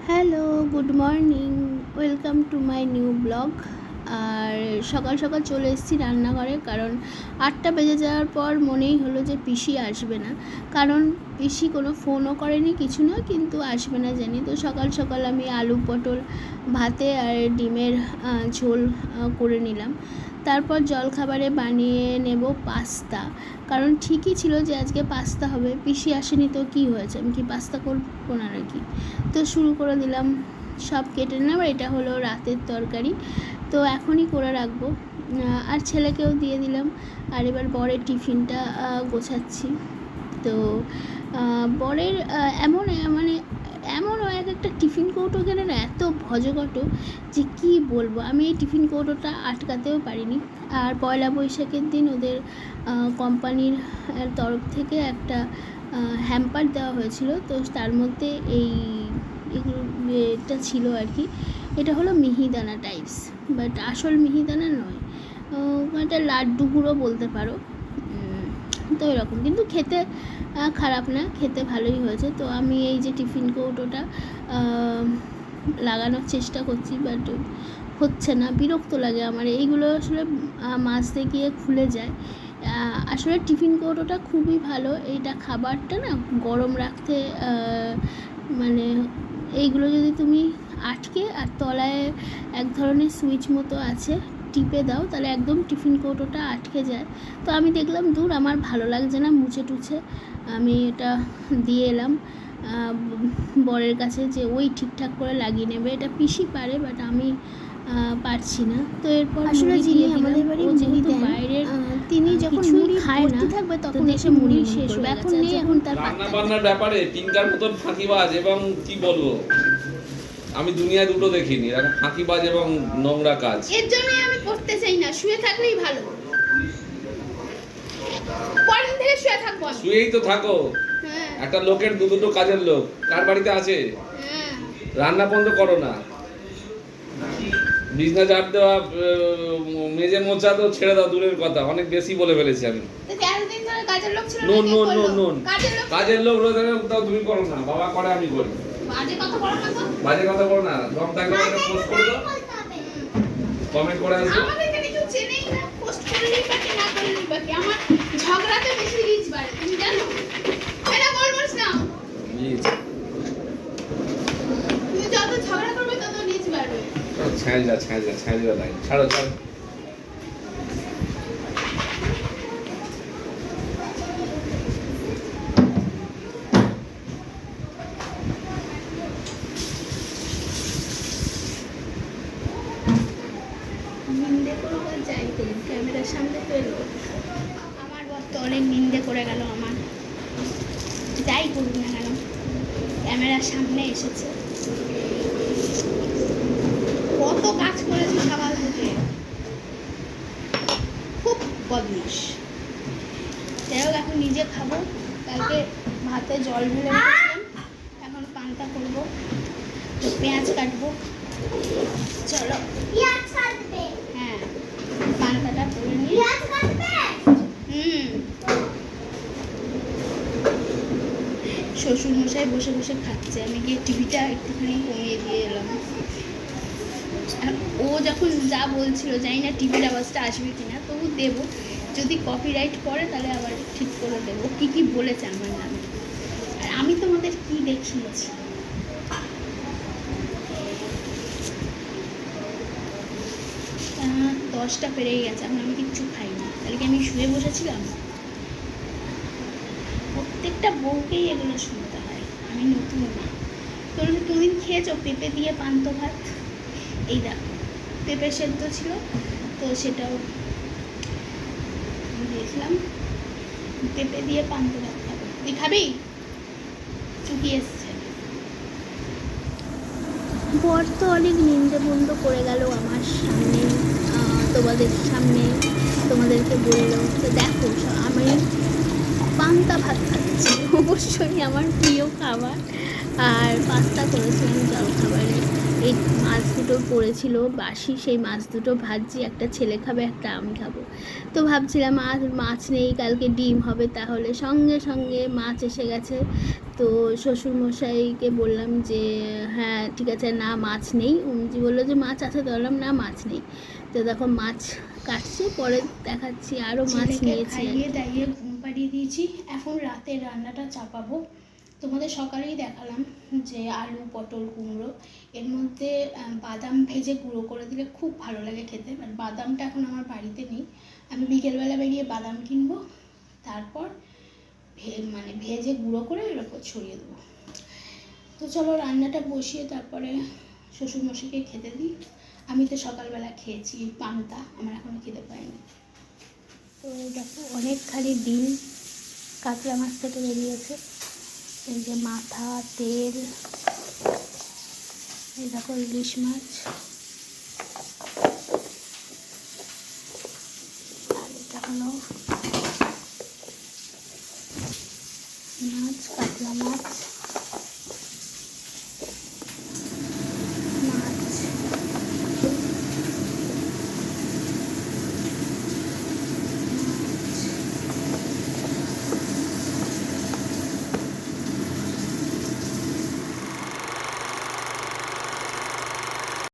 Hello, good morning, welcome to my new blog. আর সকাল সকাল চলে এসেছি রান্নাঘরে, কারণ 8টা বেজে যাওয়ার পর মনেই হলো যে পিসি আসবে না। কারণ পিসি কোনো ফোনও করেনি, কিছু না, কিন্তু আসবে না জানি। তো সকাল সকাল আমি আলু পটল ভাতে আর ডিমের ঝোল করে নিলাম। তারপর জলখাবারে বানিয়ে নেব পাস্তা, কারণ ঠিকই ছিল যে আজকে পাস্তা হবে। পিসি আসেনি তো কী হয়েছে, আমি কি পাস্তা করবো না নাকি? তো শুরু করে দিলাম, সব কেটে নিলাম। এটা হলো রাতের তরকারি, তো এখনই করে রাখবো। আর ছেলেকেও দিয়ে দিলাম। আর এবার বরের টিফিনটা গোছাচ্ছি। তো বরের এমন মানে এমনও এক একটা টিফিন কৌটো গেলে না এত ভজঘট যে কী বলবো। আমি এই টিফিন কৌটোটা আটকাতেও পারিনি। আর পয়লা বৈশাখের দিন ওদের কোম্পানির তরফ থেকে একটা হ্যাম্পার দেওয়া হয়েছিল, তো তার মধ্যে এটা ছিল আর কি। এটা হলো মিহিদানা টাইপস, বাট আসল মিহিদানা নয়, এটা লাড্ডু গুঁড়ো বলতে পারো। তো এরকম, কিন্তু খেতে খারাপ না, খেতে ভালোই হয়েছে। তো আমি এই যে টিফিন কৌটোটা লাগানোর চেষ্টা করছি, বাট হচ্ছে না, বিরক্ত লাগে আমার এইগুলো। আসলে মাজতে গিয়ে খুলে যায়। আসলে টিফিন কৌটোটা খুবই ভালো, এইটা খাবারটা না গরম রাখতে, মানে এইগুলো যদি তুমি আটকে আর তলায় এক ধরনের সুইচ মতো আছে, টিপে দাও, তাহলে একদম টিফিন কৌটোটা আটকে যায়। তো আমি দেখলাম দূর, আমার ভালো লাগছে না মুছে টুছে, আমি এটা দিয়ে এলাম বরের কাছে যে ওই ঠিকঠাক করে লাগিয়ে নেবে। এটা পিসি পারে, বাট আমি পারছি না। তো এরপর আসলে যিনি আমাদের বাড়ি যেহেতু বাইরের, তিনি যখন মুড়ি খায় না থাকবে তখন এসে মুড়ি শেষ হবে। এখন নেই, এখন তার রান্না বান্নার ব্যাপারে তিনটার মতন ফাঁকিবাজ, এবং কি বলবো, আমি দুনিয়ায় দুটো দেখিনি এরকম ফাঁকিবাজ এবং নোংরা কাজ। এর জন্যই আমি করতে চাই না, শুয়ে থাকলেই ভালো। পরের থেকে শুয়ে থাকবো, শুয়েই তো থাকো। একটা লোকের দুটো কাজের লোক কার বাড়িতে আছে? রান্না বন্ধ করো না, বিছনা ঝাড় দেওয়া, মেজে মোছা তো ছেড়ে দাও, দূরের কথা, অনেক বেশি বলে ফেলেছি আমি। নুন নুন নুন নুন কাজের লোক রোজগার তাও তুমি করো না, বাবা করে, আমি করি। বাজে কথা বলো না, দম থাকলে পোস্ট করে দাও, কমেন্ট করে আসবো। আমাদের এখানে কেউ চেনেই না, পোস্ট করলেই বাকি না করলেই বাকি। আমার ঝগড়াতে বেশি রিচ বাড়ে, তুমি জানো? এটা বলবস না, রিচ তুমি যত ঝগড়া করবে তত রিচ বাড়বে। ছাই যা লাইন ছাড়ো ছাড়ো। নিন্দে করুক আর যাই করুক, ক্যামেরার সামনে তো এলো। আমার বর তো অনেক নিন্দে করে গেল আমার, যাই করুক না কেন ক্যামেরার সামনে এসেছে। কত কাজ করেছি সকাল থেকে, খুব বদমাস। যাই হোক, এখন নিজে খাবো। কালকে ভাতে জল ঢেলে রেখেছিলাম, এখন পান্তা করবো, তো পেঁয়াজ কাটবো। চলো, হ্যাঁ, পান্তাটা করে নিই। শ্বশুর মশাই বসে বসে খাচ্ছে, আমি গিয়ে টিভিটা একটুখানি কমিয়ে দিয়ে এলাম। ও যখন যা বলছিল, জানি না টিভির আওয়াজটা আসবে কিনা, তবু দেবো। যদি কপিরাইট পড়ে তাহলে আবার ঠিক করে দেবো। কী কী বলেছে আমার নামে, আর আমি তোমাদের কী দেখিয়েছি। 10টা পেরিয়ে গেছে, এখন আমি কিচ্ছু খাইনি। কালকে আমি শুয়ে বসেছিলাম। প্রত্যেকটা বউকেই এগুলো শুনতে হয়, আমি নতুন না। কোনদিন খেয়েছো পেঁপে দিয়ে পান্ত ভাত? এই দেখো, পেঁপে সেদ্ধ ছিল, তো সেটাও দিয়েছিলাম। পেঁপে দিয়ে পান্ত ভাত খাবো, তুই খাবি? চুকি এসছে। বর তো অনেক নিন্দে বন্ধ করে গেল আমার সামনে, তোমাদের সামনে, তোমাদেরকে বললো। তো দেখো, আমি পান্তা ভাত খাচ্ছি, অবশ্যই আমার প্রিয় খাবার। আর পাস্তা করেছিলাম জলখাবারে। এই মাছ দুটো পড়েছিল বাসি, সেই মাছ দুটো ভাজছি, একটা ছেলে খাবে একটা আমি খাবো। তো ভাবছিলাম মাছ নেই, কালকে ডিম হবে, তাহলে সঙ্গে সঙ্গে মাছ এসে গেছে। তো শ্বশুরমশাইকে বললাম যে হ্যাঁ ঠিক আছে, না মাছ নেই। উমজি বললো যে মাছ আছে, তো বললাম না মাছ নেই। তো দেখো মাছ কাটছি, পরে দেখাচ্ছি আরও মাছ নিয়েছি। খাইয়ে দাইয়ে ঘুম পাড়িয়ে দিয়েছি, এখন রাতের রান্নাটা চাপাবো। তোমাদের সকালেই দেখালাম যে আলু পটল কুমড়ো, এর মধ্যে বাদাম ভেজে গুঁড়ো করে দিলে খুব ভালো লাগে খেতে। বাট বাদামটা এখন আমার বাড়িতে নেই, আমি বিকেলবেলা বেরিয়ে বাদাম কিনবো, তারপর ভেজে গুঁড়ো করে এর ওপর ছড়িয়ে দেবো। তো চলো রান্নাটা বসিয়ে তারপরে শ্বশুরমশাইকে খেতে দিই। আমি তো সকালবেলা খেয়েছি পান্তা, আমার এখনও খেতে পাইনি। তো দেখো অনেকখানি ডিম কাতলা মাছ থেকে বেরিয়েছে, এই যে মাথা তেল, এই দেখো ইলিশ মাছ, আর এটা হলো মাছ কাতলা মাছ।